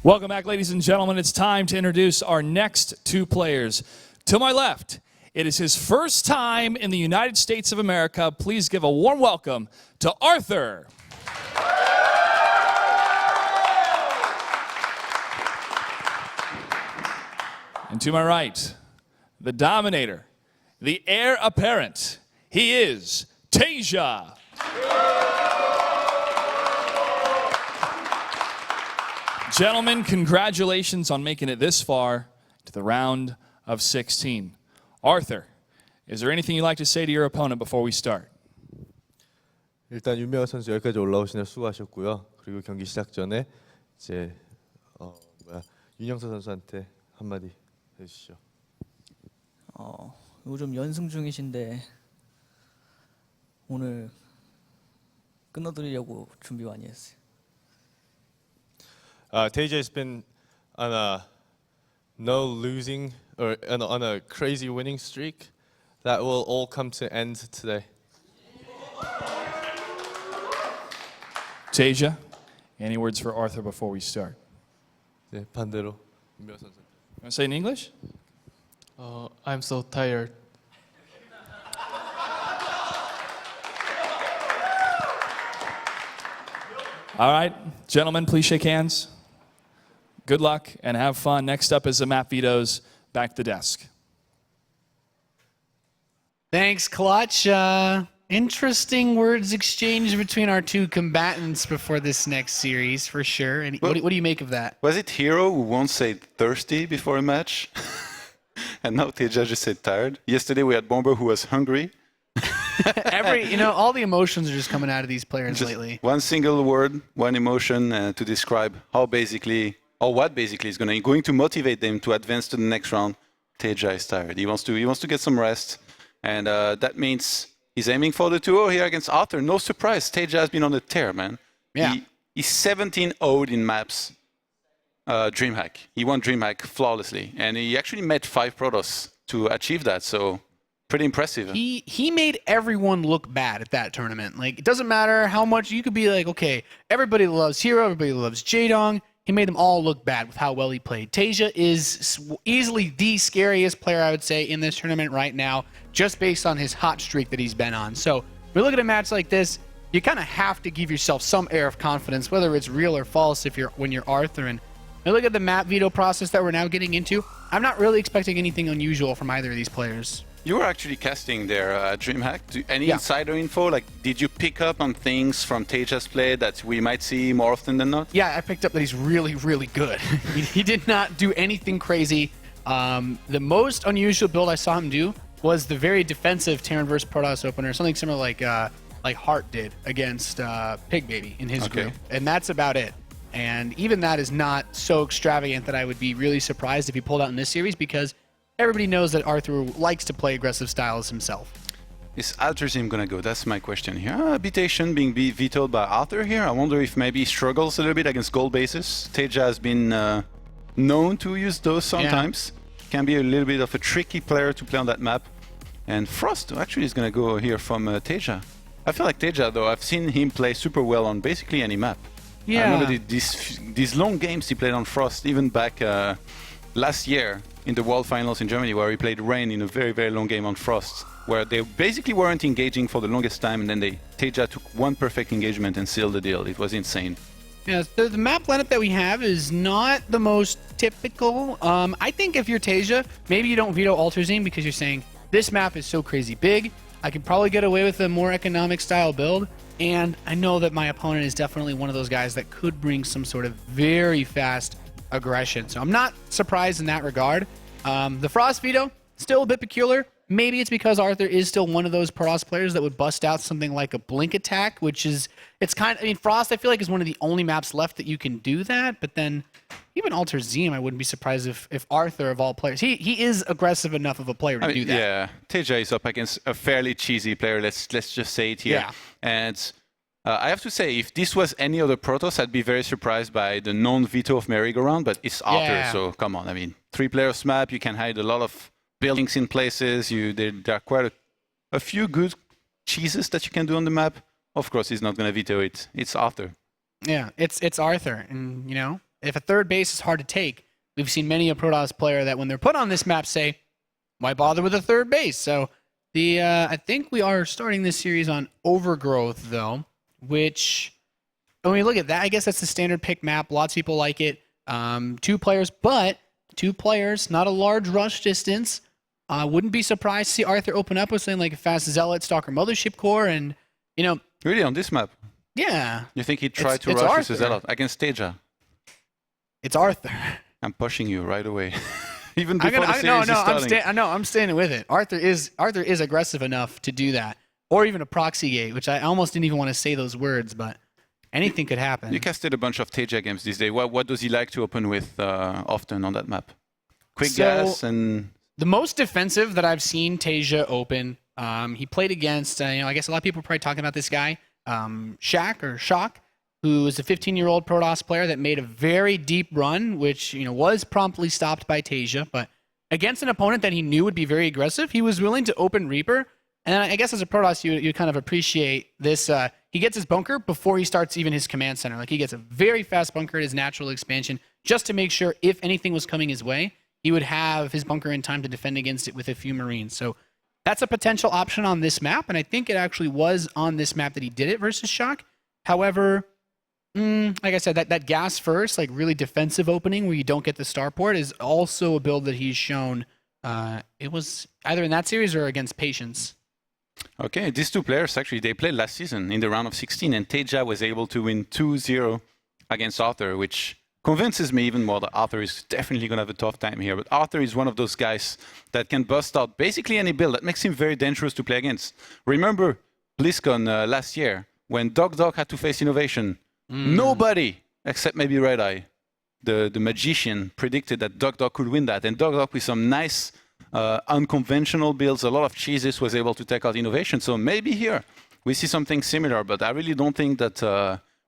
Welcome back, ladies and gentlemen. It's time to introduce our next two players. To my left, it is his first time in the United States of America. Please give a warm welcome to Arthur. And to my right, the Dominator, the heir apparent. He is TaeJa. Gentlemen, congratulations on making it this far to the round of 16. Arthur, is there anything you'd like to say to your opponent before we start? 일단 윤명호 선수 여기까지 올라오시느라 수고하셨고요. 그리고 경기 시작 전에 이제 윤영서 선수한테 한마디 해주시죠. 요즘 연승 중이신데 오늘 끊어드리려고 준비 많이 했어요. TaeJa has been on a no losing or on a crazy winning streak that will all come to end today. TaeJa, any words for Arthur before we start? 네, 반대로 윤명호 선수. You want to say in English? I'm so tired. All right, gentlemen, please shake hands. Good luck and have fun. Next up is the map vetoes. Back to the desk. Thanks, Clutch. Interesting words exchanged between our two combatants before this next series, for sure. And what do you make of that? Was it Hero who once said thirsty before a match? And now TaeJa just said tired. Yesterday we had Bomber who was hungry. All the emotions are just coming out of these players Just lately. one single word, one emotion to describe what basically is going to motivate them to advance to the next round. TaeJa is tired. He wants to get some rest, and that means he's aiming for the 2-0 here against Arthur. No surprise, TaeJa has been on a tear, man. Yeah. He's 17-0'd in maps. DreamHack. He won DreamHack flawlessly, and he actually met 5 Protoss to achieve that. So. Pretty impressive. He made everyone look bad at that tournament. Like, it doesn't matter how much you could be like, okay, everybody loves Hero, everybody loves Jaedong. He made them all look bad with how well he played. TaeJa is easily the scariest player, I would say, in this tournament right now, just based on his hot streak that he's been on. So, when we look at a match like this, you kind of have to give yourself some air of confidence, whether it's real or false when you're Arthur. And when we look at the map veto process that we're now getting into, I'm not really expecting anything unusual from either of these players. You were actually casting their DreamHack. Any insider info? Like, did you pick up on things from TaeJa's play that we might see more often than not? Yeah, I picked up that he's really, really good. he did not do anything crazy. The most unusual build I saw him do was the very defensive Terran vs. Protoss opener, something similar like Hart did against Pig Baby in his group. And that's about it. And even that is not so extravagant that I would be really surprised if he pulled out in this series, because everybody knows that Arthur likes to play aggressive styles himself. Is Alterzim gonna go? That's my question here. Habitation being vetoed by Arthur here. I wonder if maybe he struggles a little bit against gold bases. TaeJa has been known to use those sometimes. Yeah. Can be a little bit of a tricky player to play on that map. And Frost actually is gonna go here from TaeJa. I feel like TaeJa, though, I've seen him play super well on basically any map. Yeah. I remember these long games he played on Frost, even back last year in the World Finals in Germany, where he played Rain in a very, very long game on Frost, where they basically weren't engaging for the longest time, and then TaeJa took one perfect engagement and sealed the deal. It was insane. Yeah, the map lineup that we have is not the most typical. I think if you're TaeJa, maybe you don't veto Alterzim because you're saying, this map is so crazy big, I can probably get away with a more economic style build, and I know that my opponent is definitely one of those guys that could bring some sort of very fast aggression. So I'm not surprised in that regard. The Frost veto, still a bit peculiar. Maybe it's because Arthur is still one of those Protoss players that would bust out something like a blink attack, which is, Frost I feel like is one of the only maps left that you can do that, but then even Alterzim, I wouldn't be surprised if Arthur, of all players, he is aggressive enough of a player to do that. Yeah, TaeJa is up against a fairly cheesy player, let's just say it here. Yeah. And I have to say, if this was any other Protoss, I'd be very surprised by the non-veto of Merry-Go-Round, but it's Arthur, so come on. I mean, 3 players map, you can hide a lot of buildings in places. There are quite a few good cheeses that you can do on the map. Of course, he's not going to veto it. It's Arthur. Yeah, it's Arthur, and if a third base is hard to take, we've seen many a Protoss player that when they're put on this map say, why bother with a third base? So I think we are starting this series on Overgrowth, though, which, when we look at that, I guess that's the standard pick map. Lots of people like it. 2 players, but 2 players, not a large rush distance. Wouldn't be surprised to see Arthur open up with something like a Fast Zealot, Stalker Mothership Core, and, you know... Really, on this map? Yeah. You think he'd try to rush with Zealot against TaeJa? It's Arthur. I'm pushing you right away. Even before the series is starting. I'm standing with it. Arthur is aggressive enough to do that. Or even a proxy gate, which I almost didn't even want to say those words, but anything could happen. You casted a bunch of TaeJa games these days. What does he like to open with often on that map? Quick gas and... The most defensive that I've seen TaeJa open, he played against, I guess a lot of people are probably talking about this guy, Shock, who is a 15-year-old Protoss player that made a very deep run, which was promptly stopped by TaeJa. But against an opponent that he knew would be very aggressive, he was willing to open Reaper. And I guess as a Protoss, you kind of appreciate this. He gets his bunker before he starts even his command center. Like, he gets a very fast bunker at his natural expansion just to make sure if anything was coming his way, he would have his bunker in time to defend against it with a few Marines. So that's a potential option on this map, and I think it actually was on this map that he did it versus Shock. However, like I said, that gas first, like really defensive opening where you don't get the starport is also a build that he's shown. It was either in that series or against Patience. Okay, these 2 players, actually, they played last season in the round of 16, and TaeJa was able to win 2-0 against Arthur, which convinces me even more that Arthur is definitely going to have a tough time here. But Arthur is one of those guys that can bust out basically any build. That makes him very dangerous to play against. Remember BlizzCon last year when Dog had to face Innovation. Nobody, except maybe Red Eye, the magician, predicted that Dog could win that. And Dog with some nice unconventional builds, a lot of cheeses, was able to take out Innovation. So maybe here we see something similar. But I really don't think that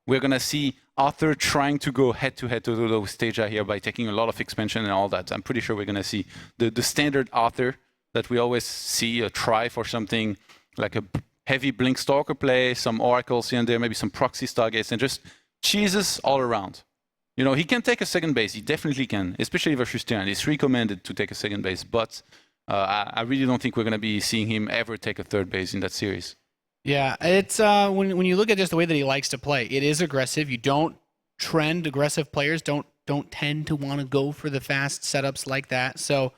we're going to see Arthur trying to go head-to-head to those TaeJa here by taking a lot of expansion and all that. I'm pretty sure we're going to see the standard Arthur that we always see, try for something like a heavy Blink Stalker play, some Oracles here and there, maybe some Proxy Stargates, and just cheeses all around. He can take a second base. He definitely can, especially versus Terran. It's recommended to take a second base, but I really don't think we're going to be seeing him ever take a third base in that series. Yeah, it's when you look at just the way that he likes to play, it is aggressive. You don't trend aggressive players don't tend to want to go for the fast setups like that. So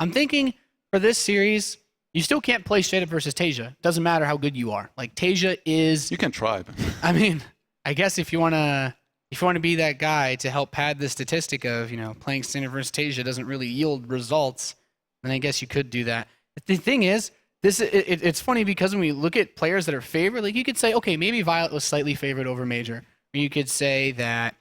I'm thinking for this series, you still can't play straight up versus TaeJa. Doesn't matter how good you are. Like, TaeJa is... You can try. I mean, I guess if you want to be that guy to help pad the statistic of, playing standard versus TaeJa doesn't really yield results, then I guess you could do that. The thing is, it's funny because when we look at players that are favored, like, you could say, okay, maybe Violet was slightly favored over Major. Or you could say that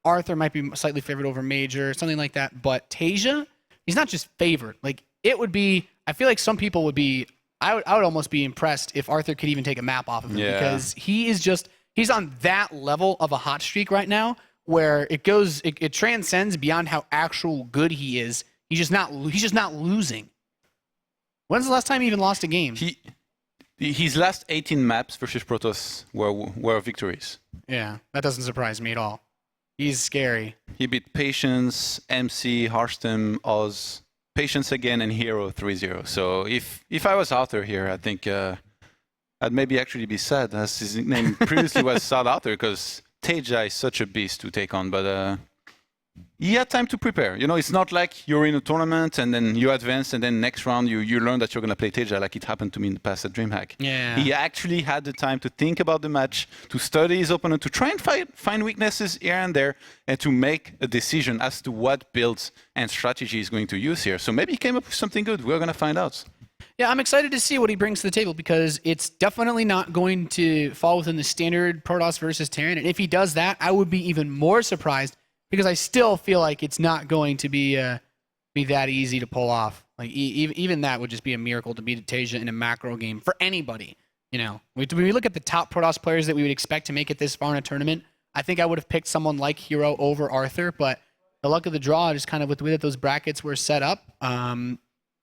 Arthur might be slightly favored over Major, something like that. But TaeJa, he's not just favored. Like, it would be, I feel like some people would be, I would almost be impressed if Arthur could even take a map off of him. Yeah. Because he's on that level of a hot streak right now where it transcends beyond how actual good he is. He's just not losing. When's the last time he even lost a game? His last 18 maps versus Protoss were victories. Yeah, that doesn't surprise me at all. He's scary. He beat Patience, MC, Harstem, Oz, Patience again, and Hero 3-0. So if I was Arthur here, I think I'd maybe actually be sad, as his nickname previously was Sad Arthur, because TaeJa is such a beast to take on. But he had time to prepare. It's not like you're in a tournament and then you advance and then next round you learn that you're going to play TaeJa, like it happened to me in the past at DreamHack. Yeah. He actually had the time to think about the match, to study his opponent, to try and find weaknesses here and there, and to make a decision as to what builds and strategy he's going to use here. So maybe he came up with something good. We're going to find out. Yeah, I'm excited to see what he brings to the table because it's definitely not going to fall within the standard Protoss versus Terran. And if he does that, I would be even more surprised because I still feel like it's not going to be that easy to pull off. Like even that would just be a miracle to beat TaeJa in a macro game for anybody. When we look at the top Protoss players that we would expect to make it this far in a tournament, I think I would have picked someone like Hero over Arthur. But the luck of the draw, just kind of with the way that those brackets were set up.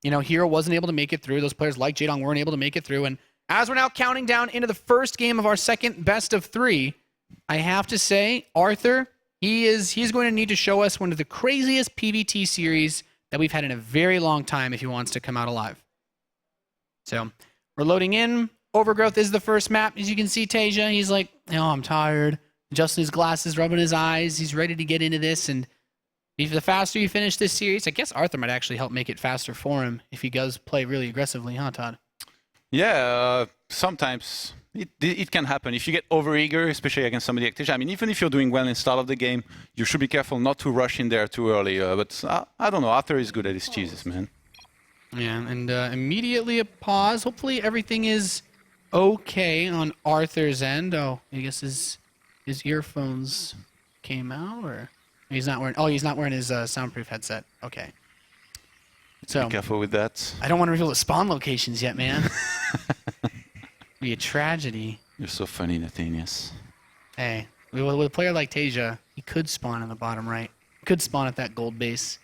Hero wasn't able to make it through. Those players like Jaedong weren't able to make it through. And as we're now counting down into the first game of our second best of three, I have to say, Arthur, He's going to need to show us one of the craziest PvT series that we've had in a very long time if he wants to come out alive. So we're loading in. Overgrowth is the first map. As you can see, TaeJa, he's like, oh, I'm tired. Adjusting his glasses, rubbing his eyes. He's ready to get into this. And if the faster you finish this series, I guess Arthur might actually help make it faster for him if he does play really aggressively, huh, Todd? Yeah, sometimes it can happen. If you get overeager, especially against somebody like TaeJa, I mean, even if you're doing well in the start of the game, you should be careful not to rush in there too early. But I don't know, Arthur is good at his cheeses, man. Yeah, and immediately a pause. Hopefully everything is okay on Arthur's end. Oh, I guess his earphones came out, or he's not wearing. Oh, he's not wearing his soundproof headset. Okay. So Be careful with that. I don't want to reveal the spawn locations yet, man. Be a tragedy. You're so funny, Nathanias. Hey, with a player like TaeJa, he could spawn in the bottom right. He could spawn at that gold base.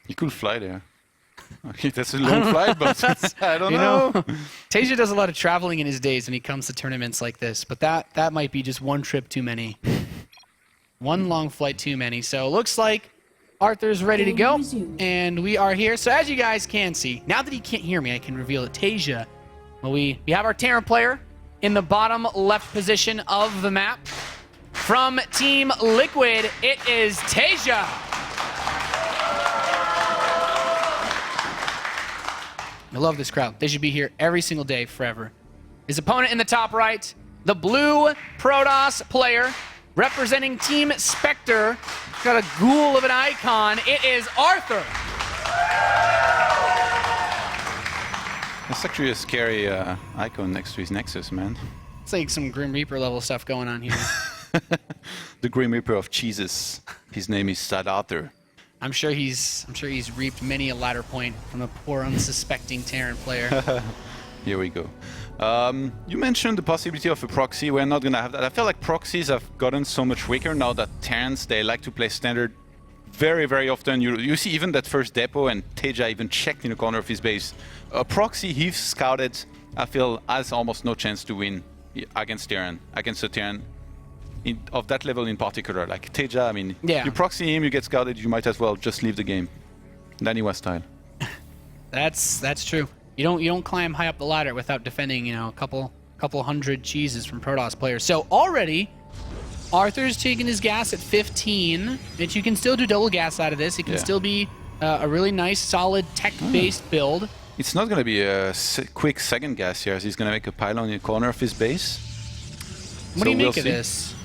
You could fly there. Okay, that's a long flight, but I don't know. TaeJa does a lot of traveling in his days when he comes to tournaments like this, but that might be just one trip too many. One long flight too many. So it looks like Arthur's ready to go, and we are here. So as you guys can see, now that he can't hear me, I can reveal that TaeJa, well, we have our Terran player in the bottom left position of the map. From Team Liquid, it is TaeJa. I love this crowd. They should be here every single day, forever. His opponent in the top right, the blue Protoss player, representing Team Spectre. Got a ghoul of an icon. It is Arthur. That's actually a scary icon next to his Nexus, man. It's like some Grim Reaper level stuff going on here. The Grim Reaper of cheeses. His name is Sad Arthur. I'm sure he's reaped many a ladder point from a poor, unsuspecting Terran player. Here we go. You mentioned the possibility of a proxy. We're not going to have that. I feel like proxies have gotten so much weaker now that Terrans, they like to play standard very, very often. You see even that first depot, and TaeJa even checked in the corner of his base. A proxy he's scouted, I feel, has almost no chance to win against Terran, against a Terran of that level in particular. Like TaeJa, I mean, yeah. You proxy him, you get scouted, you might as well just leave the game. Naniwa style. That's true. You don't climb high up the ladder without defending, you know, a couple hundred cheeses from Protoss players. So already, Arthur's taking his gas at 15, but you can still do double gas out of this. It can still be a really nice, solid tech-based build. It's not going to be a quick second gas here, as he's going to make a pylon in the corner of his base. What do you make of this?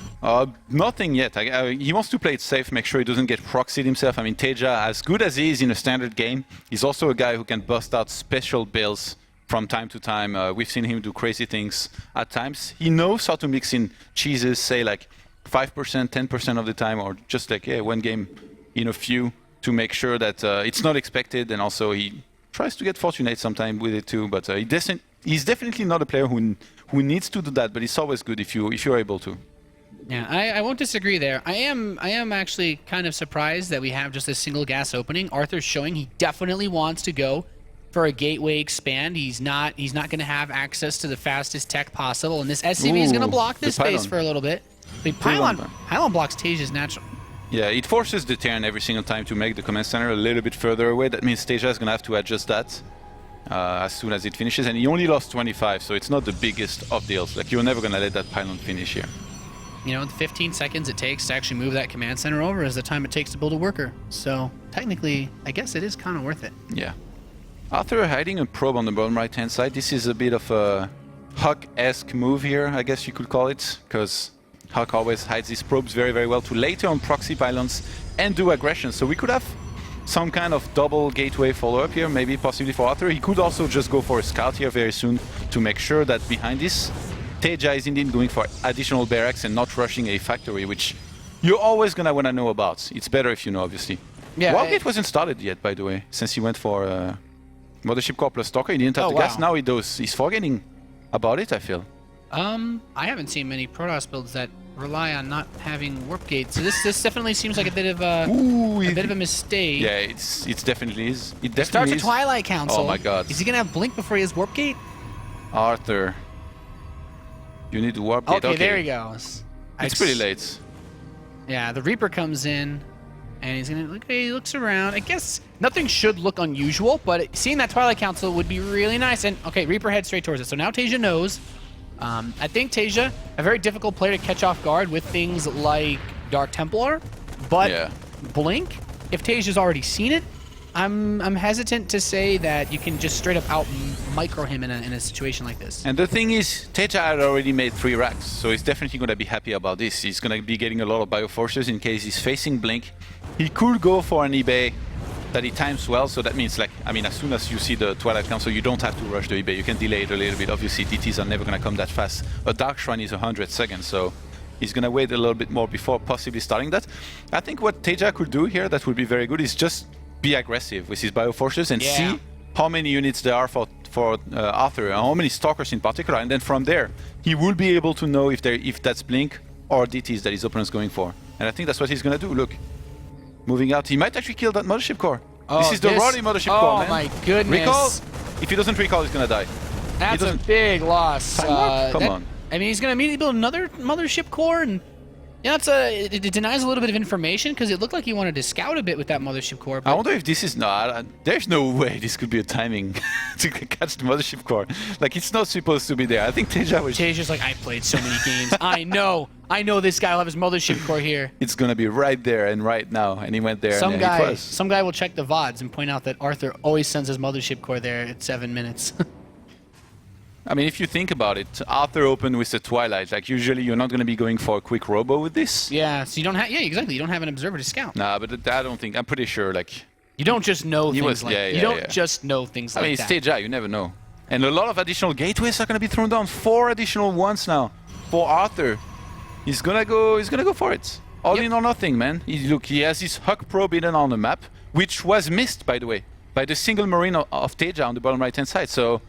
Nothing yet. He wants to play it safe, make sure he doesn't get proxied himself. I mean, TaeJa, as good as he is in a standard game, he's also a guy who can bust out special builds from time to time. We've seen him do crazy things at times. He knows how to mix in cheeses, say like 5%, 10% of the time, or just like one game in a few to make sure that it's not expected. And also he tries to get fortunate sometime with it too. But he's definitely not a player who needs to do that. But it's always good if you're able to. Yeah, I won't disagree there. I am actually kind of surprised that we have just a single gas opening. Arthur's showing he definitely wants to go for a gateway expand. He's not going to have access to the fastest tech possible, and this SCV is going to block this space for a little bit. But pylon blocks TaeJa's natural. Yeah, it forces the Terran every single time to make the command center a little bit further away. That means TaeJa is going to have to adjust that as soon as it finishes, and he only lost 25, so it's not the biggest of deals. Like, you're never going to let that pylon finish here. You know, the 15 seconds it takes to actually move that command center over is the time it takes to build a worker. So technically, I guess it is kind of worth it. Yeah. Arthur hiding a probe on the bottom right-hand side. This is a bit of a Huck-esque move here, I guess you could call it, because Huck always hides his probes very, very well to later on proxy pylons and do aggression. So we could have some kind of double gateway follow-up here, maybe possibly for Arthur. He could also just go for a scout here very soon to make sure that behind this, TaeJa is indeed going for additional barracks and not rushing a factory, which you're always going to want to know about. It's better if you know, obviously. Yeah, Wildgate wasn't started yet, by the way, since he went for Mothership Core plus Stalker. He didn't have the gas. Now he does. He's forgetting about it, I feel. I haven't seen many Protoss builds that rely on not having warp gates. So this definitely seems like a bit of a mistake. Yeah, it definitely is. It definitely starts a Twilight Council. Oh my god. Is he gonna have blink before he has warp gate? Arthur, you need to warp gate. Okay, there he goes. It's pretty late. Yeah, the Reaper comes in, and he's gonna look. He looks around. I guess nothing should look unusual, but seeing that Twilight Council would be really nice. And okay, Reaper heads straight towards it. So now TaeJa knows. I think TaeJa, a very difficult player to catch off guard with things like Dark Templar, but Blink. If TaeJa's already seen it, I'm hesitant to say that you can just straight up out micro him in a situation like this. And the thing is, TaeJa had already made 3 racks, so he's definitely going to be happy about this. He's going to be getting a lot of Bioforces in case he's facing Blink. He could go for an eBay that he times well, so that means, like, I mean, as soon as you see the Twilight Council, you don't have to rush the eBay. You can delay it a little bit. Obviously, DTs are never going to come that fast. A Dark Shrine is 100 seconds, so he's going to wait a little bit more before possibly starting that. I think what TaeJa could do here that would be very good is just be aggressive with his Bioforces and see how many units there are for Arthur, and how many Stalkers in particular, and then from there, he will be able to know if that's Blink or DTs that his opponent's going for. And I think that's what he's going to do. Look. Moving out, he might actually kill that Mothership Core. This is the Roddy Mothership Core, man. Oh my goodness. Recall? If he doesn't recall, he's gonna die. That's a big loss. Come on. I mean, he's gonna immediately build another Mothership Core, and yeah, it denies a little bit of information because it looked like he wanted to scout a bit with that Mothership Core. I wonder if this is there's no way this could be a timing to catch the Mothership Core. Like, it's not supposed to be there. I think TaeJa's like, I played so many games. I know this guy will have his Mothership Core here. It's gonna be right there and right now, and he went there. Some guy will check the VODs and point out that Arthur always sends his Mothership Core there at 7 minutes. I mean, if you think about it, Arthur opened with the Twilight. Like, usually you're not going to be going for a quick robo with this. Yeah, so you don't have... Yeah, exactly. You don't have an observer to scout. Nah, but I don't think... I'm pretty sure, like... You don't just know things like that. You don't just know things like that. I mean, it's TaeJa, you never know. And a lot of additional gateways are going to be thrown down. 4 additional ones now for Arthur. He's going to go for it. All in or nothing, man. Look, he has his Huck probe hidden on the map, which was missed, by the way, by the single Marine of TaeJa on the bottom right-hand side. So...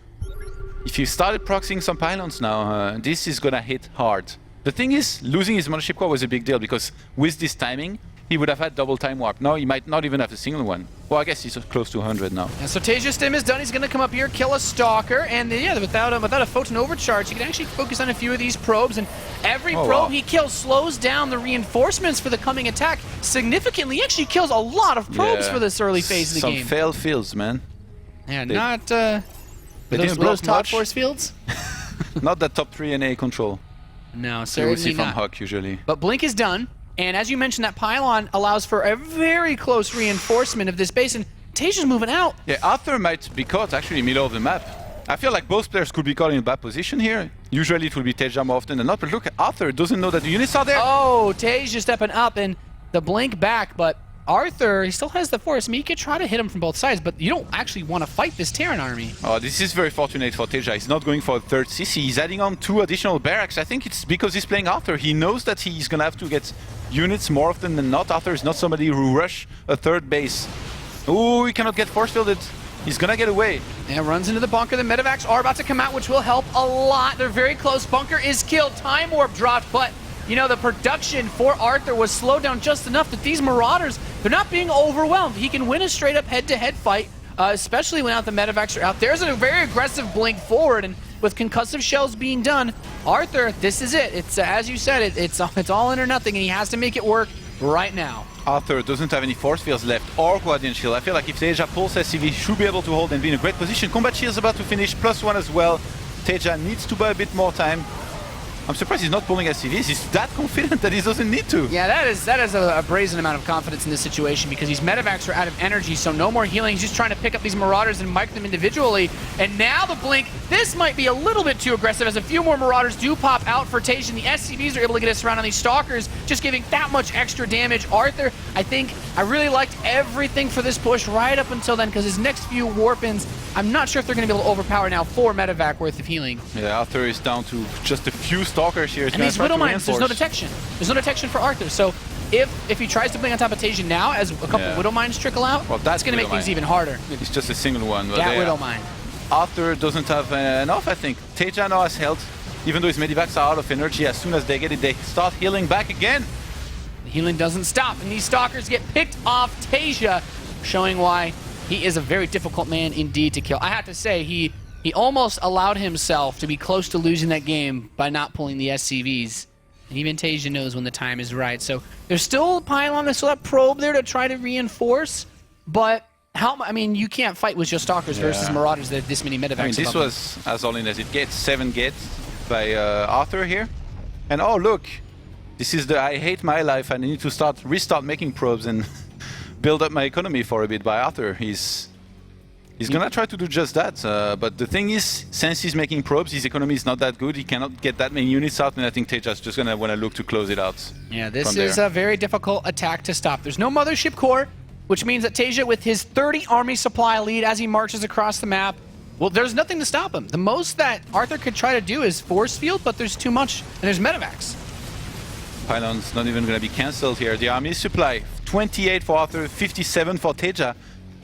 if you started proxying some pylons now, this is gonna hit hard. The thing is, losing his Mothership Core was a big deal because with this timing, he would have had double time warp. Now he might not even have a single one. Well, I guess he's close to 100 now. And so TaeJa's stim is done. He's gonna come up here, kill a Stalker, and yeah, without a Photon Overcharge, he can actually focus on a few of these probes, and every probe he kills slows down the reinforcements for the coming attack significantly. He actually kills a lot of probes for this early phase of the game. Some failed fields, man. Yeah, not... those top force fields? Not that top 3 NA control. No, certainly you will see from not. Huck usually. But Blink is done, and as you mentioned, that pylon allows for a very close reinforcement of this base, and TaeJa's moving out. Yeah, Arthur might be caught actually in the middle of the map. I feel like both players could be caught in a bad position here. Usually it will be TaeJa more often than not, but look, Arthur doesn't know that the units are there. Oh, TaeJa stepping up, and the Blink back, but Arthur, he still has the force. I mean, you could try to hit him from both sides, but you don't actually want to fight this Terran army. Oh, this is very fortunate for TaeJa. He's not going for a third CC. He's adding on 2 additional barracks. I think it's because he's playing Arthur. He knows that he's going to have to get units more often than not. Arthur is not somebody who rush a third base. Oh, he cannot get force fielded. He's going to get away. And runs into the bunker. The medevacs are about to come out, which will help a lot. They're very close. Bunker is killed. Time warp dropped, but... you know, the production for Arthur was slowed down just enough that these Marauders, they're not being overwhelmed. He can win a straight-up head-to-head fight, especially when the medevacs are out. There's a very aggressive Blink forward, and with concussive shells being done, Arthur, this is it. It's, as you said, it's all in or nothing, and he has to make it work right now. Arthur doesn't have any force fields left or Guardian Shield. I feel like if TaeJa pulls SCV, he should be able to hold and be in a great position. Combat Shield's about to finish, +1 as well. TaeJa needs to buy a bit more time. I'm surprised he's not pulling SCVs. He's that confident that he doesn't need to. Yeah, that is a brazen amount of confidence in this situation because these medevacs are out of energy, so no more healing. He's just trying to pick up these Marauders and mic them individually. And now the Blink, this might be a little bit too aggressive as a few more Marauders do pop out for TaeJa. The SCVs are able to get us around on these Stalkers, just giving that much extra damage. Arthur, I really liked everything for this push right up until then because his next few warp-ins, I'm not sure if they're going to be able to overpower now 4 medevac worth of healing. Yeah, Arthur is down to just a few Stalkers here. And these Widow Mines, there's no detection. There's no detection for Arthur. So if he tries to blink on top of TaeJa now as a couple Widow Mines trickle out, well, that's going to make things even harder. It's just a single one. But that Widow Mine. Arthur doesn't have enough, I think. TaeJa now has health. Even though his medivacs are out of energy, as soon as they get it, they start healing back again. The healing doesn't stop, and these Stalkers get picked off TaeJa, showing why he is a very difficult man indeed to kill. I have to say, he almost allowed himself to be close to losing that game by not pulling the SCVs. And even TaeJa knows when the time is right. So there's still a pylon, there's still that probe there to try to reinforce. But I mean, you can't fight with just Stalkers versus Marauders that have this many medevacs. I mean, this was as all in as it gets. 7 gates by Arthur here. And oh, look. This is the I hate my life and I need to restart making probes and build up my economy for a bit by Arthur. He's gonna try to do just that, but the thing is, since he's making probes, his economy is not that good. He cannot get that many units out, and I think TaeJa's just gonna want to look to close it out. Yeah, this is a very difficult attack to stop. There's no Mothership Core, which means that TaeJa, with his 30 army supply lead as he marches across the map, well, there's nothing to stop him. The most that Arthur could try to do is force field, but there's too much, and there's medevacs. Pylon's not even gonna be cancelled here. The army supply, 28 for Arthur, 57 for TaeJa.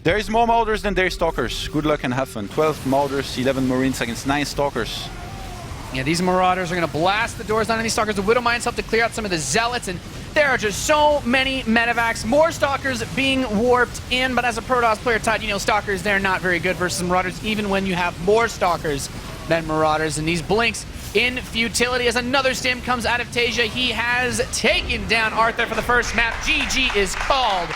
There is more Marauders than there is Stalkers. Good luck and have fun. 12 Marauders, 11 Marines against 9 Stalkers. Yeah, these Marauders are going to blast the doors down on these Stalkers. The Widow Mines help to clear out some of the Zealots, and there are just so many medevacs. More Stalkers being warped in, but as a Protoss player, Todd, you know Stalkers, they're not very good versus Marauders, even when you have more Stalkers than Marauders. And these blinks in futility as another stim comes out of TaeJa. He has taken down Arthur for the first map. GG is called.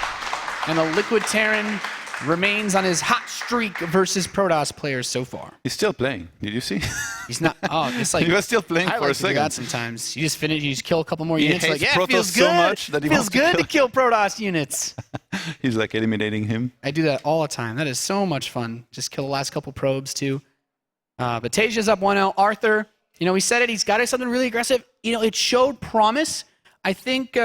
And the Liquid Terran remains on his hot streak versus Protoss players so far. He's still playing. Did you see? He's not. Oh, it's like he was still playing for a second. That sometimes you just finish. You just kill a couple more units. Hates like, Protoss feels good. so much that he feels wants good to kill Protoss units. He's like eliminating him. I do that all the time. That is so much fun. Just kill the last couple probes too. But TaeJa's up 1-0. Arthur, you know, he said it. He's got something really aggressive. You know, it showed promise. I think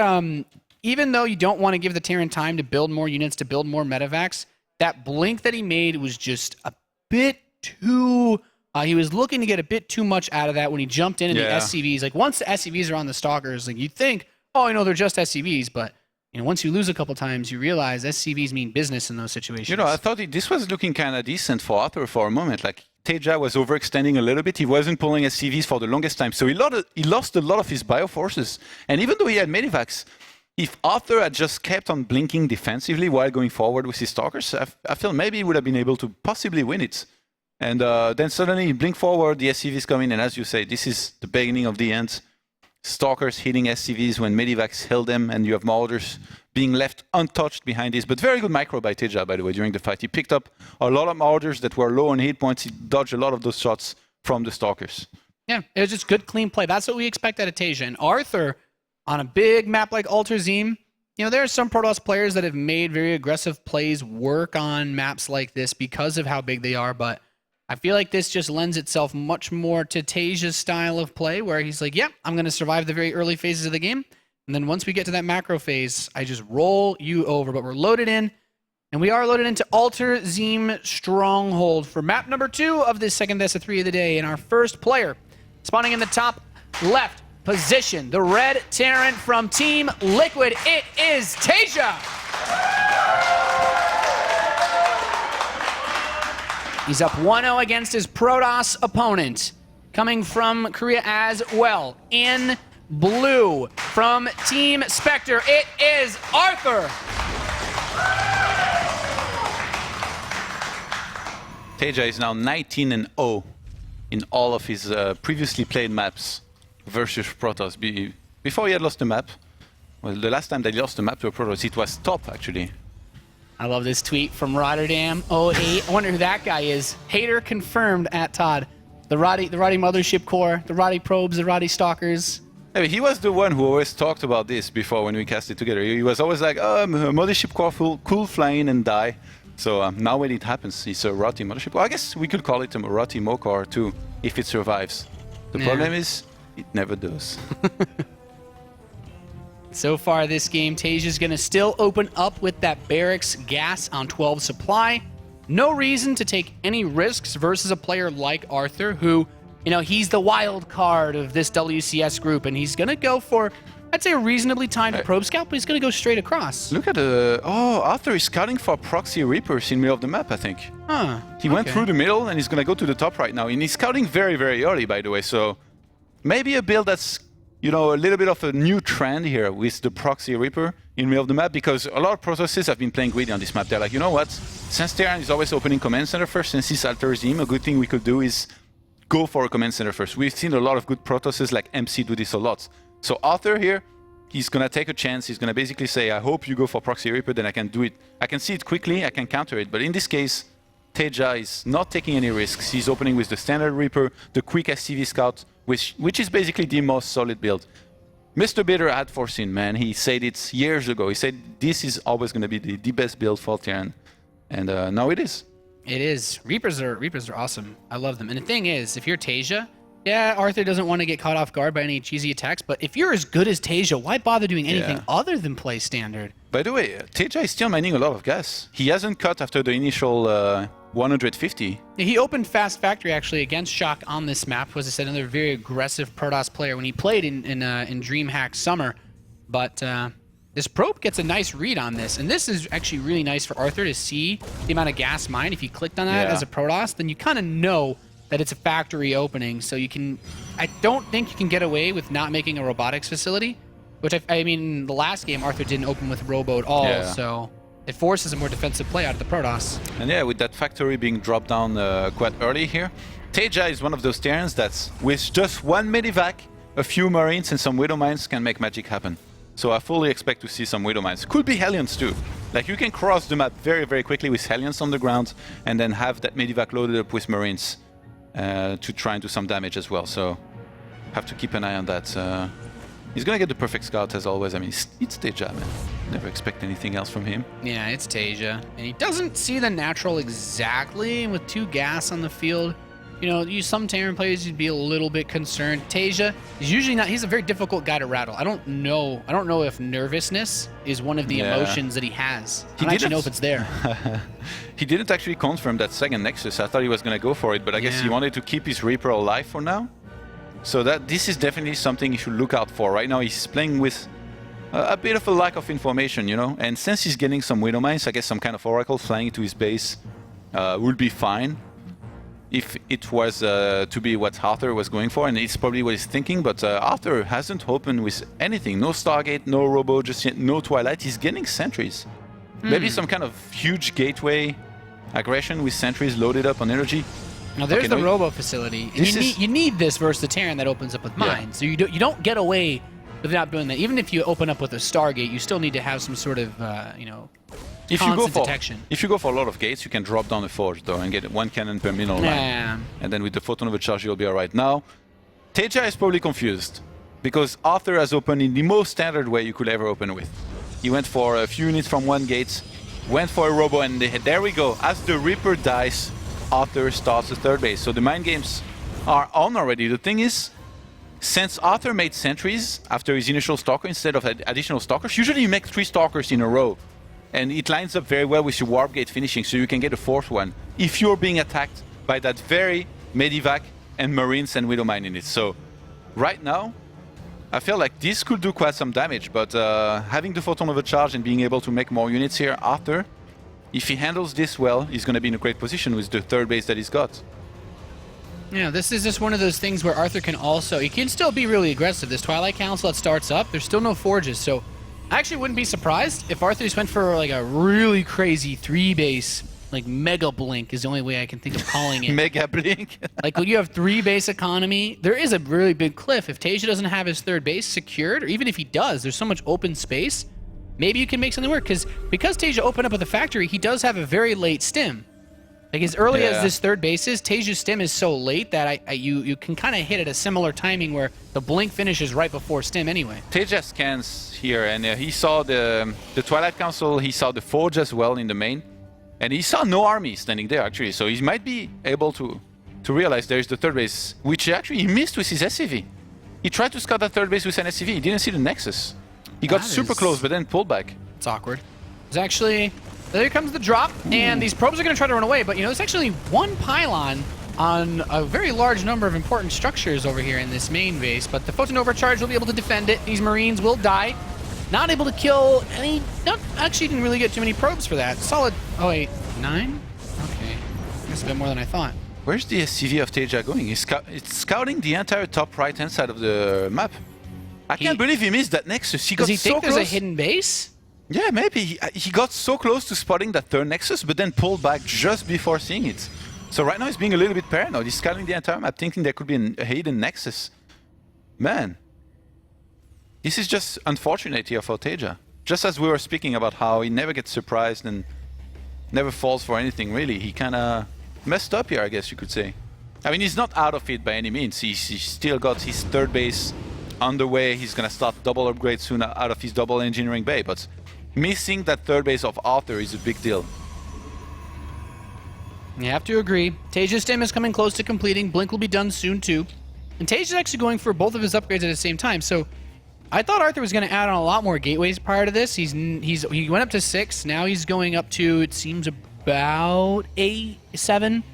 even though you don't want to give the Terran time to build more units, to build more medevacs, that blink that he made was just a bit too... he was looking to get a bit too much out of that when he jumped into the SCVs. Like, once the SCVs are on the Stalkers, like, you'd think, oh, you know, they're just SCVs, but, you know, once you lose a couple times, you realize SCVs mean business in those situations. You know, I thought this was looking kind of decent for Arthur for a moment. Like, TaeJa was overextending a little bit. He wasn't pulling SCVs for the longest time, so he lost a lot of his bioforces. And even though he had medivacs, if Arthur had just kept on blinking defensively while going forward with his Stalkers, I feel maybe he would have been able to possibly win it. And then suddenly he blinked forward, the SCVs come in, and as you say, this is the beginning of the end. Stalkers hitting SCVs when medivacs held them, and you have Marauders being left untouched behind this. But very good micro by TaeJa, by the way, during the fight. He picked up a lot of Marauders that were low on hit points. He dodged a lot of those shots from the Stalkers. Yeah, it was just good, clean play. That's what we expect out of TaeJa. And Arthur, on a big map like Alterzim, you know, there are some Protoss players that have made very aggressive plays work on maps like this because of how big they are, but I feel like this just lends itself much more to TaeJa's style of play, where he's like, yep, I'm going to survive the very early phases of the game, and then once we get to that macro phase, I just roll you over. But we're loaded in, and we are loaded into Alterzim Stronghold for map number 2 of this second best of 3 of the day, and our first player spawning in the top left position, the red Terran from Team Liquid. It is TaeJa. He's up 1-0 against his Protoss opponent, coming from Korea as well. In blue from Team Spectre, it is Arthur. TaeJa is now 19-0 in all of his previously played maps versus Protoss. Before he had lost the map, well, the last time that he lost the map to a Protoss, it was top, actually. I love this tweet from Rotterdam 08. I wonder who that guy is. Hater confirmed at Todd. The Roddy Mothership Core, the Roddy Probes, the Roddy Stalkers. I mean, he was the one who always talked about this before when we cast it together. He was always like, oh, Mothership Core, cool flying and die. So now when it happens, it's a Roddy Mothership Core. I guess we could call it a Roddy Mokar too, if it survives. The problem is, it never does. So far this game, TaeJa's going to still open up with that Barracks gas on 12 supply. No reason to take any risks versus a player like Arthur, who, you know, he's the wild card of this WCS group, and he's going to go for, I'd say, a reasonably timed probe scout, but he's going to go straight across. Look at the... Oh, Arthur is scouting for proxy reapers in the middle of the map, I think. Huh. He went through the middle, and he's going to go to the top right now. And he's scouting very, very early, by the way, so maybe a build that's, you know, a little bit of a new trend here with the proxy reaper in the middle of the map, because a lot of Protosses have been playing greedy on this map. They're like, you know what? Since Terran is always opening command center first, since it's Alterzim, a good thing we could do is go for a command center first. We've seen a lot of good Protosses like MC do this a lot. So Arthur here, he's gonna take a chance. He's gonna basically say, I hope you go for Proxy Reaper, then I can do it. I can see it quickly, I can counter it. But in this case, TaeJa is not taking any risks. He's opening with the standard Reaper, the quick SCV Scout, which is basically the most solid build. Mr. Bitter had foreseen, man. He said it years ago. He said this is always going to be the best build for Terran. And now it is. It is. Reapers are awesome. I love them. And the thing is, if you're TaeJa, yeah, Arthur doesn't want to get caught off guard by any cheesy attacks, but if you're as good as TaeJa, why bother doing anything other than play standard? By the way, TaeJa is still mining a lot of gas. He hasn't cut after the initial 150. He opened Fast Factory actually against Shock on this map. Was I said another very aggressive Protoss player when he played in DreamHack Summer, but this probe gets a nice read on this, and this is actually really nice for Arthur to see the amount of gas mined. If you clicked on that as a Protoss, then you kind of know that it's a factory opening, so you can. I don't think you can get away with not making a robotics facility, which I mean, the last game Arthur didn't open with Robo at all, so it forces a more defensive play out of the Protoss. And yeah, with that factory being dropped down quite early here, TaeJa is one of those Terrans that's with just one Medivac, a few Marines and some Widow Mines can make magic happen. So I fully expect to see some Widow Mines. Could be Hellions too. Like you can cross the map very, very quickly with Hellions on the ground and then have that Medivac loaded up with Marines to try and do some damage as well. So have to keep an eye on that. He's gonna get the perfect scout as always. I mean, it's TaeJa, man. Never expect anything else from him. Yeah, it's TaeJa. And he doesn't see the natural exactly with 2 gas on the field. You know, some Terran players you'd be a little bit concerned. TaeJa is usually not, he's a very difficult guy to rattle. I don't know if nervousness is one of the emotions that he has. I don't actually know if it's there. He didn't actually confirm that second Nexus. I thought he was gonna go for it, but I guess he wanted to keep his Reaper alive for now. So this is definitely something you should look out for. Right now he's playing with a bit of a lack of information, you know? And since he's getting some Widow Mines, I guess some kind of Oracle flying into his base would be fine. If it was to be what Arthur was going for, and it's probably what he's thinking, but Arthur hasn't opened with anything. No Stargate, no Robo, just yet, no Twilight. He's getting sentries. Maybe some kind of huge gateway aggression with sentries loaded up on energy. Now there's the Robo facility. And you need this versus the Terran that opens up with mines. So you don't get away with not doing that. Even if you open up with a Stargate, you still need to have some sort of, you know, detection. If you go for a lot of gates, you can drop down a forge though and get 1 cannon per middle line. And then with the photon overcharge, you'll be alright. Now, TaeJa is probably confused because Arthur has opened in the most standard way you could ever open with. He went for a few units from 1 gate, went for a Robo, and there we go. As the Reaper dies, Arthur starts the 3rd base. So the mind games are on already. The thing is, since Arthur made sentries after his initial Stalker instead of additional Stalkers, usually you make 3 Stalkers in a row. And it lines up very well with your Warp Gate finishing, so you can get a 4th one if you're being attacked by that very Medivac and Marines and Widow Mine in it. So right now, I feel like this could do quite some damage, but having the Photon Overcharge and being able to make more units here, Arthur, if he handles this well, he's going to be in a great position with the 3rd base that he's got. Yeah, this is just one of those things where Arthur can also, he can still be really aggressive. This Twilight Council that starts up, there's still no forges, so I actually wouldn't be surprised if Arthur just went for like a really crazy 3-base, like Mega Blink is the only way I can think of calling it. Mega Blink? Like when you have 3-base economy, there is a really big cliff. If TaeJa doesn't have his 3rd base secured, or even if he does, there's so much open space, maybe you can make something work. Because TaeJa opened up with a factory, he does have a very late stim. Like as early as this 3rd base is, TaeJa's stim is so late that you can kind of hit at a similar timing where the blink finishes right before stim anyway. TaeJa scans here, and he saw the Twilight Council, he saw the Forge as well in the main, and he saw no army standing there actually, so he might be able to realize there's the 3rd base, which actually he missed with his SCV. He tried to scout that 3rd base with an SCV, he didn't see the Nexus. He got super close, but then pulled back. It's awkward. There's actually... There comes the drop, and these probes are going to try to run away, but you know, there's actually 1 pylon on a very large number of important structures over here in this main base, but the Photon Overcharge will be able to defend it. These Marines will die. Not able to kill any... actually didn't really get too many probes for that. Solid... Oh wait, 9? Okay. That's a bit more than I thought. Where's the SCV of TaeJa going? It's scouting the entire top right-hand side of the map. I can't believe he missed that Nexus. He got so close. Does he think there's a hidden base? Yeah, maybe. He got so close to spotting that 3rd Nexus, but then pulled back just before seeing it. So right now he's being a little bit paranoid. He's scouting the entire map, thinking there could be a hidden Nexus. Man. This is just unfortunate here for TaeJa. Just as we were speaking about how he never gets surprised and never falls for anything, really. He kind of messed up here, I guess you could say. I mean, he's not out of it by any means. He's still got his third base underway. He's going to start double upgrade soon out of his double engineering bay. But missing that third base of Arthur is a big deal. You have to agree. TaeJa's stim is coming close to completing. Blink will be done soon too. And TaeJa's actually going for both of his upgrades at the same time. So I thought Arthur was going to add on a lot more gateways prior to this. He went up to 6. Now he's going up to, it seems, about 7.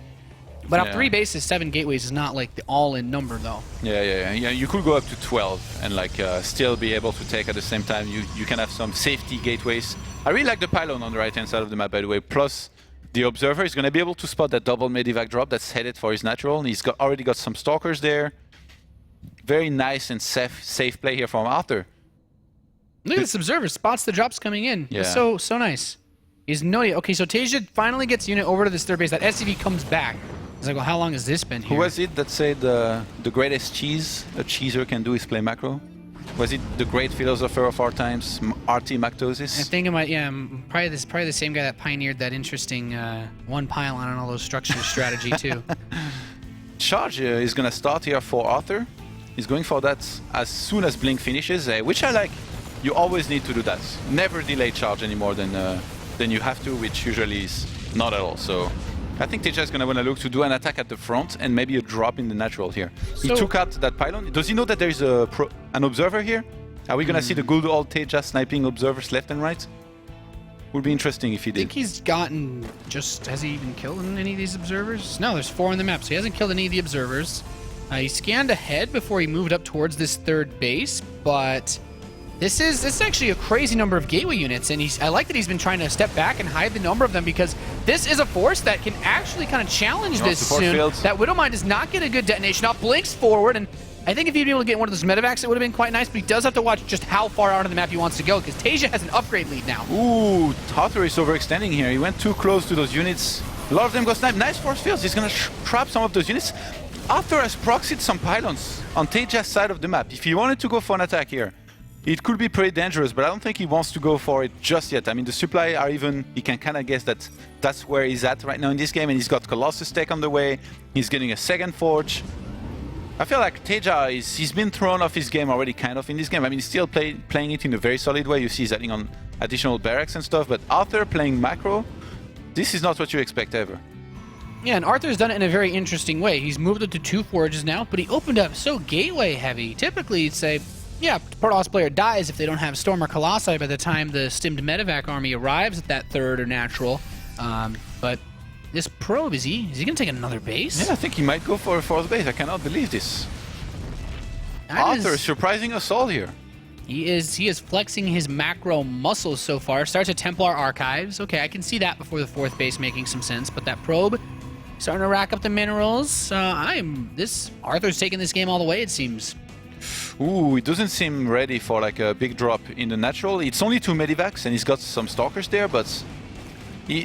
But off 3 bases, 7 gateways is not like the all-in number though. Yeah. You could go up to 12 and like still be able to take at the same time. You can have some safety gateways. I really like the pylon on the right-hand side of the map, by the way. Plus, the observer is going to be able to spot that double medivac drop that's headed for his natural. He's already got some stalkers there. Very nice and safe play here from Arthur. Look at this observer, spots the drops coming in. Yeah. So nice. He's okay, so TaeJa finally gets unit over to this third base. That SCV comes back. It's like, well, how long has this been here? Who was it that said the greatest cheese a cheeser can do is play macro? Was it the great philosopher of our times, RT Mactosis? I think it might, yeah, probably the same guy that pioneered that interesting one pylon and all those structures strategy too. Charge is going to start here for Arthur. He's going for that as soon as Blink finishes, which I like. You always need to do that. Never delay charge any more than you have to, which usually is not at all. So I think TaeJa is going to want to look to do an attack at the front and maybe a drop in the natural here. He took out that pylon. Does he know that there is an observer here? Are we going to see the good old TaeJa sniping observers left and right? Would be interesting if he I did. think he's gotten has he even killed any of these observers? No, there's 4 on the map, so he hasn't killed any of the observers. He scanned ahead before he moved up towards this third base, but this is actually a crazy number of gateway units, and I like that he's been trying to step back and hide the number of them because this is a force that can actually kind of challenge this soon. Fields. That Widowmine does not get a good detonation off, blinks forward, and I think if he'd been able to get one of those medevacs, it would have been quite nice, but he does have to watch just how far out of the map he wants to go because TaeJa has an upgrade lead now. Ooh, Arthur is overextending here. He went too close to those units. A lot of them got sniped. Nice force fields. He's going to trap some of those units. Arthur has proxied some pylons on TaeJa's side of the map. If he wanted to go for an attack here, it could be pretty dangerous, but I don't think he wants to go for it just yet. I mean, the supply are even, he can kind of guess that that's where he's at right now in this game, and he's got Colossus Tech on the way. He's getting a second Forge. I feel like TaeJa he's been thrown off his game already kind of in this game. I mean, he's still playing it in a very solid way. You see he's adding on additional barracks and stuff, but Arthur playing macro, this is not what you expect ever. Yeah, and Arthur's done it in a very interesting way. He's moved it to 2 forges now, but he opened up so gateway heavy. Typically, you'd say, yeah, Protoss player dies if they don't have Storm or Colossi by the time the stimmed medevac army arrives at that third or natural. But this probe, is he going to take another base? Yeah, I think he might go for a 4th base. I cannot believe this. Arthur is surprising us all here. He is flexing his macro muscles so far. Starts at Templar Archives. Okay, I can see that before the 4th base making some sense, but that probe starting to rack up the minerals. Arthur's taking this game all the way, it seems. Ooh, it doesn't seem ready for like a big drop in the natural. It's only 2 medivacs and he's got some stalkers there, but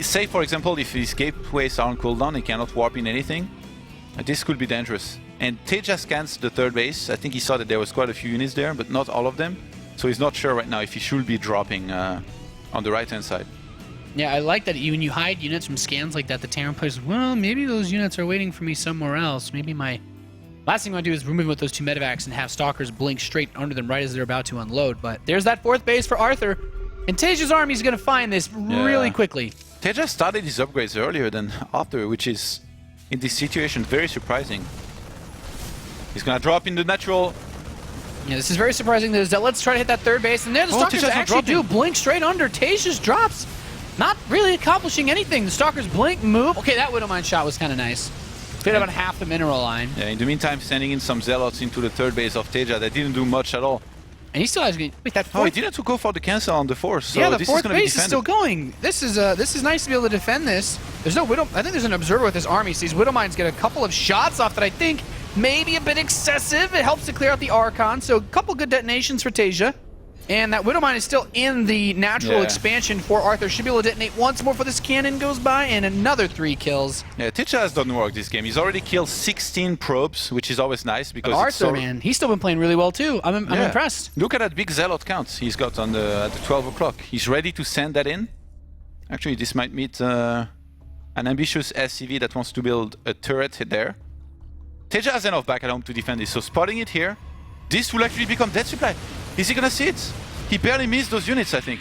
say for example if his gateways are on cooldown, he cannot warp in anything. This could be dangerous. And TaeJa scans the 3rd base. I think he saw that there was quite a few units there, but not all of them. So he's not sure right now if he should be dropping on the right-hand side. Yeah, I like that when you hide units from scans like that, the Terran players, well, maybe those units are waiting for me somewhere else. Maybe my last thing I want to do is remove with those 2 medevacs and have stalkers blink straight under them right as they're about to unload. But there's that 4th base for Arthur. And TaeJa's army is going to find this really quickly. TaeJa started his upgrades earlier than Arthur, which is, in this situation, very surprising. He's going to drop in the natural. Yeah, this is very surprising. Let's try to hit that 3rd base. And there the stalkers actually do blink straight under. TaeJa's drops. Not really accomplishing anything. The stalkers blink, move. Okay, that Widowmine shot was kind of nice. Fit about half the mineral line. Yeah, in the meantime, sending in some zealots into the 3rd base of TaeJa. That didn't do much at all. And he still has... Wait, that 4th... Oh, he didn't go for the cancel on the 4th, so yeah, the this 4th is going to be base is still going. This is nice to be able to defend this. There's no Widow... I think there's an observer with his army. So these Widowmines get a couple of shots off that I think maybe a bit excessive. It helps to clear out the Archon. So a couple good detonations for TaeJa. And that Widowmine is still in the natural Yeah. expansion for Arthur. Should be able to detonate once more for this cannon goes by, and another 3 kills. Yeah, TaeJa has done work this game. He's already killed 16 probes, which is always nice because But it's Arthur, man, he's still been playing really well too. I'm Yeah. impressed. Look at that big zealot count he's got on at the 12 o'clock. He's ready to send that in. Actually, this might meet an ambitious SCV that wants to build a turret there. TaeJa has enough back at home to defend this, so spotting it here, this will actually become dead supply. Is he gonna see it? He barely missed those units, I think.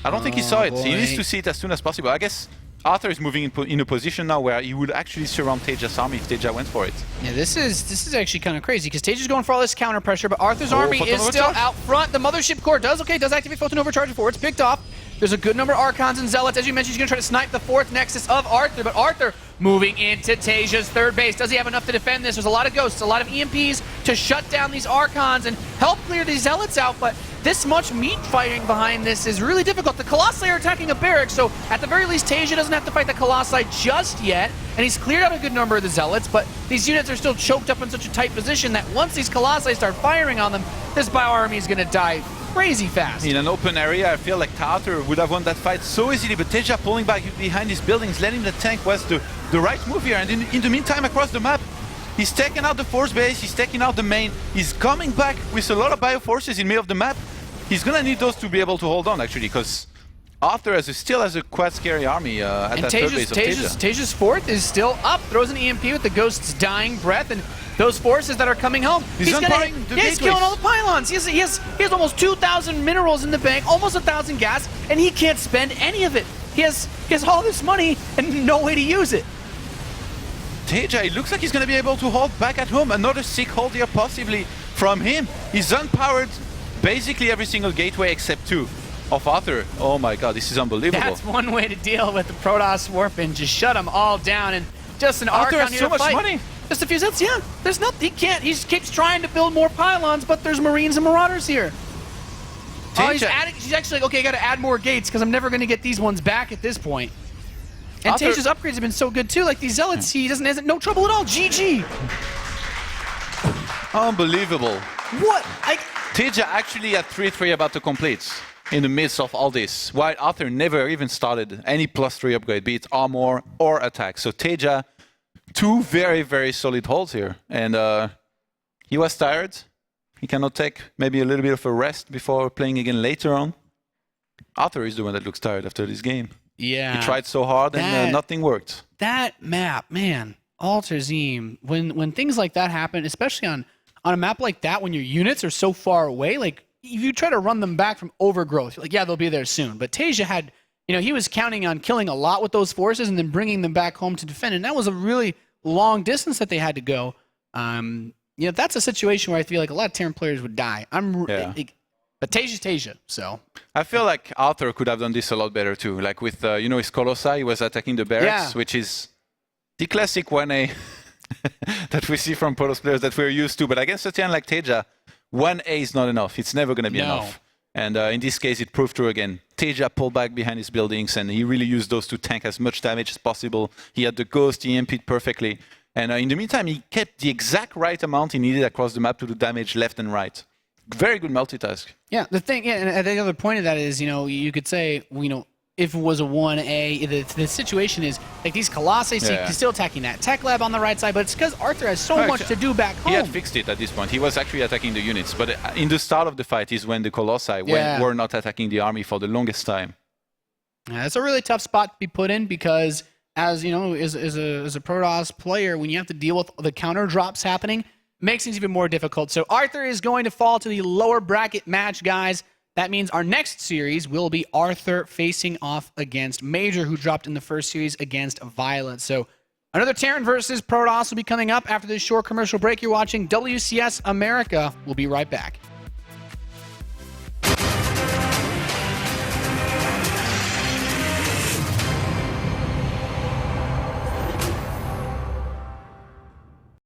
I don't think he saw it. He needs to see it as soon as possible. I guess Arthur is moving in a position now where he would actually surround TaeJa's army if TaeJa went for it. Yeah, this is actually kind of crazy because TaeJa's going for all this counter pressure, but Arthur's Oh, army photon is still overcharge. out front. The Mothership Core does activate Photon Overcharge before it's picked off. There's a good number of Archons and Zealots. As you mentioned, he's going to try to snipe the 4th Nexus of Arthur, but Arthur moving into TaeJa's 3rd base. Does he have enough to defend this? There's a lot of Ghosts, a lot of EMPs to shut down these Archons and help clear these Zealots out, but this much meat fighting behind this is really difficult. The Colossi are attacking a barrack, so at the very least, TaeJa doesn't have to fight the Colossi just yet, and he's cleared out a good number of the Zealots, but these units are still choked up in such a tight position that once these Colossi start firing on them, this Bio army is going to die crazy fast. In an open area, I feel like Arthur would have won that fight so easily, but TaeJa pulling back behind his buildings, letting the tank was the right move here, and in the meantime, across the map, he's taking out the force base, he's taking out the main, he's coming back with a lot of bio forces in the middle of the map. He's gonna need those to be able to hold on, actually, because Arthur still has a quite scary army at And that 3rd base of TaeJa. TaeJa's 4th is still up, throws an EMP with the Ghost's dying breath, and those forces that are coming home. He's unbarring the he's gateways. killing all the pylons. He has almost 2,000 minerals in the bank, almost 1,000 gas, and he can't spend any of it. He has all this money and no way to use it. TaeJa, it looks like he's gonna be able to hold back at home. Another sick hold here possibly from him. He's unpowered basically every single gateway except 2 of Arthur. Oh my god, this is unbelievable. That's one way to deal with the Protoss Warp and just shut them all down, and just an Arthur Archon has here so to much fight. money. Just a few sets, yeah. There's nothing, he can't, he just keeps trying to build more pylons, but there's Marines and Marauders here. Oh, he's actually like, okay, I gotta add more gates because I'm never gonna get these ones back at this point. And Arthur- TaeJa's upgrades have been so good too, like these Zealots, he has no trouble at all, GG. Unbelievable. What? TaeJa actually had 3-3 about to complete in the midst of all this, while Arthur never even started any +3 upgrade, be it armor or attack. So TaeJa, 2 very, very solid holds here. And he was tired. He cannot take maybe a little bit of a rest before playing again later on. Arthur is the one that looks tired after this game. Yeah. He tried so hard and nothing worked. That map, man, Alterzim, when things like that happen, especially on a map like that, when your units are so far away, like if you try to run them back from Overgrowth, you're like, yeah, they'll be there soon. But TaeJa had, he was counting on killing a lot with those forces and then bringing them back home to defend. And that was a really long distance that they had to go. That's a situation where I feel like a lot of Terran players would die. But TaeJa's TaeJa, so. I feel like Arthur could have done this a lot better too. Like with, his Colossi, he was attacking the barracks, which is the classic 1A that we see from Protoss players that we're used to. But against a team like TaeJa, 1A is not enough. It's never going to be enough. And in this case, it proved true again. TaeJa pulled back behind his buildings, and he really used those to tank as much damage as possible. He had the Ghost, he EMP'd perfectly. And in the meantime, he kept the exact right amount he needed across the map to do damage left and right. Very good multitask. Yeah, and the other point of that is, you could say, if it was a 1A, the situation is, like these Colossi, he's still attacking that tech lab on the right side, but it's because Arthur has so much to do back home. He had fixed it at this point. He was actually attacking the units, but in the start of the fight is when the Colossi were not attacking the army for the longest time. Yeah, it's a really tough spot to be put in because, as a Protoss player, when you have to deal with the counter drops happening, makes things even more difficult. So Arthur is going to fall to the lower bracket match, guys. That means our next series will be Arthur facing off against Major, who dropped in the first series against Violet. So another Terran versus Protoss will be coming up after this short commercial break. You're watching WCS America. We'll be right back.